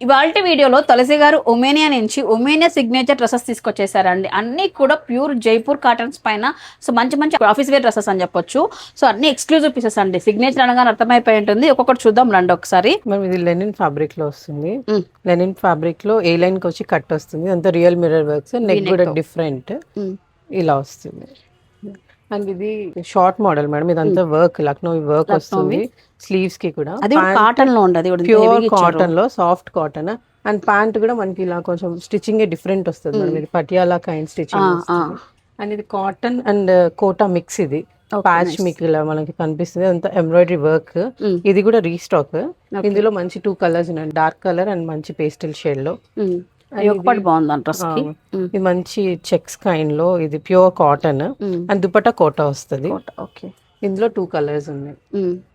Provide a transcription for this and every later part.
ఇవాల్టి వీడియోలో తులసి గారు ఒమేనియా నుంచి ఒమేనియా సిగ్నేచర్ డ్రెస్సెస్ తీసుకొచ్చేసారండి. అన్నీ కూడా ప్యూర్ జైపూర్ కాటన్స్ పైన సో మంచి మంచి ఆఫీస్ వేర్ డ్రెస్సెస్ అని చెప్పొచ్చు. సో అన్ని ఎక్స్క్లూజివ్ పీసెస్ అండి. సిగ్నేచర్ అనగానే అర్థమైపోయి ఉంటుంది. ఒక్కొక్కటి చూద్దాం రండి ఒకసారి. మనం ఇది లెనిన్ ఫ్యాబ్రిక్ లో వస్తుంది. లెనిన్ ఫ్యాబ్రిక్ లో ఏ లైన్ కి వచ్చి కట్ వస్తుంది. అంత రియల్ మిర్రర్ వర్క్స్, నెక్ కూడా డిఫరెంట్ ఇలా వస్తుంది. అండ్ ఇది షార్ట్ మోడల్ మేడం, ఇదంతా వర్క్ లక్నో వర్క్ వస్తుంది. స్లీవ్స్ కి కూడా అది కాటన్ లో ఉండదు, ప్యూర్ కాటన్ లో సాఫ్ట్ కాటన్. అండ్ ప్యాంట్ కూడా మనకి ఇలా కొంచెం స్టిచ్చింగ్ డిఫరెంట్ వస్తుంది మేడం. ఇది పటియాలా కైండ్ స్టిచ్చింగ్. అండ్ ఇది కాటన్ అండ్ కోటా మిక్స్. ఇది ప్యాచ్ మీకు ఇలా మనకి కనిపిస్తుంది. అంతా ఎంబ్రాయిడరీ వర్క్. ఇది కూడా రీస్టాక్. ఇందులో మంచి 2 కలర్స్ ఉన్నాయి, డార్క్ కలర్ అండ్ మంచి పేస్టల్ షేడ్ లో. ఇది మంచి చెక్స్ కైండ్ లో, ఇది pure cotton and dupatta Kota వస్తుంది. ఇందులో 2 కలర్స్ ఉన్నాయి,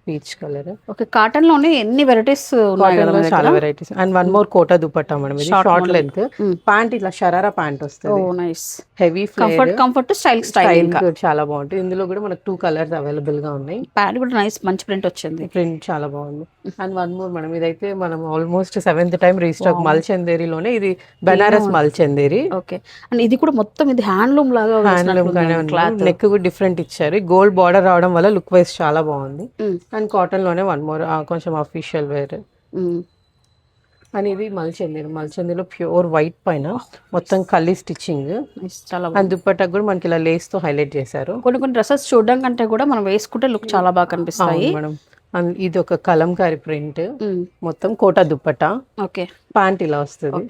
పీచ్ కలర్. ఓకే, కాటన్ లోనే ఎన్ని వెరైటీస్ ఉన్నాయి, చాలా varieties. And one more Kota dupatta madam. ఇది షార్ట్ లెంత్ ప్యాంట్, ఇట్లా షరారా ప్యాంట్ వస్తుంది. నైస్, హెవీ కంఫర్ట్ స్టైల్ చాలా బాగుంటుంది. ఇందులో కూడా మనకు 2 కలర్స్ అవైలబుల్ గా ఉన్నాయి. ప్యాంట్ కూడా నైస్, మంచి ప్రింట్ వచ్చింది. ప్రింట్ చాలా బాగుంది. అండ్ వన్ మోర్ మేడం, ఇదైతే మనం ఆల్మోస్ట్ 7th టైం రీస్టాక్. మల్చందేరిలోనే ఇది బెనారస్ మల్చందేరి. ఓకే, అండ్ ఇది కూడా మొత్తం ఇది హ్యాండ్లూమ్ లాగా, నెక్ కూడా డిఫరెంట్ ఇచ్చారు. గోల్డ్ బార్డర్ రావడం వల్ల లుక్ వైజ్ చాలా బాగుంది. అండ్ కాటన్ లోనే వన్ మోర్ కొంచెం అఫీషియల్ వేర్. అండ్ ఇది మల్చందిలో ప్యూర్ వైట్ పైన మొత్తం కల్లీ స్టిచ్చింగ్. అండ్ దుపట్టా కూడా మనకి ఇలా లేస్ తో హైలైట్ చేశారు. కొన్ని డ్రెస్సెస్ చూడడం కంటే కూడా మనం వేసుకుంటే లుక్ చాలా బాగా కనిపిస్తాయి మేడం. అండ్ ఇది ఒక కలంకారీ ప్రింట్, మొత్తం కోటా దుపట్టా. ఓకే, ప్యాంట్ ఇలా వస్తుంది.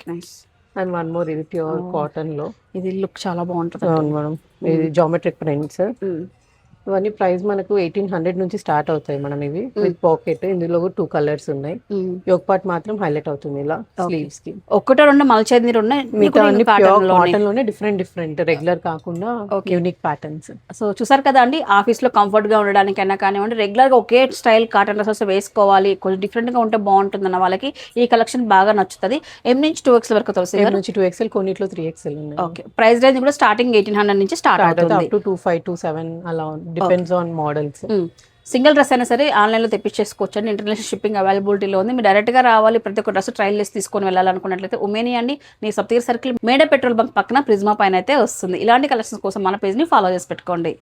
అండ్ వన్ మోర్, ఇది ప్యూర్ కాటన్ లో. ఇది లుక్ చాలా బాగుంటుంది. అవును మేడం, ఇది జామెట్రిక్ ప్రింట్స్. ఇవన్నీ ప్రైస్ మనకు 1800 నుంచి స్టార్ట్ అవుతాయి మనం. ఇవి విత్ పాకెట్. ఇందులో కూడా 2 కలర్స్ ఉన్నాయి. యోక్ పార్ట్ మాత్రం హైలైట్ అవుతుంది ఇలా స్లీవ్స్ కి. ఒకటో రెండు మల్చేది ఉన్నాయి, మిగతా అన్ని ప్యూర్ కాటన్ లోనే డిఫరెంట్ రెగ్యులర్ కాకుండా యూనిక్ ప్యాటర్న్స్. సో చూసారు కదా అండి, ఆఫీస్ లో కంఫర్ట్ గా ఉండడానికైనా కానివ్వండి, రెగ్యులర్ గా ఒకే స్టైల్ కాటన్ డ్రెస్సెస్ వేసుకోవాలి, కొంచెం డిఫరెంట్ గా ఉంటే బాగుంటుంది అన్న వాళ్ళకి ఈ కలెక్షన్ బాగా నచ్చుతుంది. M నుంచి 2XL వరకు వస్తుంది. M నుంచి 2XL, కొన్నిట్లో 3XL ఉన్నాయి. ఓకే, ప్రైస్ రేంజ్ కూడా స్టార్టింగ్ 1800 నుంచి స్టార్ట్ అవుతుంది. అప్ టు 25, 27 అలా depends on models. Single dress అయినా సరే ఆన్లైన్ లో తెప్పించేసుకోవచ్చు అండి. ఇంటర్నేషనల్ షిప్పింగ్ అవైలబిలిటీలో ఉంది. మీరు డైరెక్ట్ గా రావాలి, ప్రతి ఒక్క డ్రెస్ ట్రైల్ చేసి తీసుకొని వెళ్ళాలనుకున్నట్లయితే ఒమేనియా అండి, నీ సప్తగిరి సర్కిల్ మేడ పెట్రోల్ బంక్ పక్కన ప్రిజ్మా పైన అయితే వస్తుంది. ఇలాంటి కలెక్షన్స్ కోసం మన పేజ్ ని ఫాలో చేసి పెట్టుకోండి.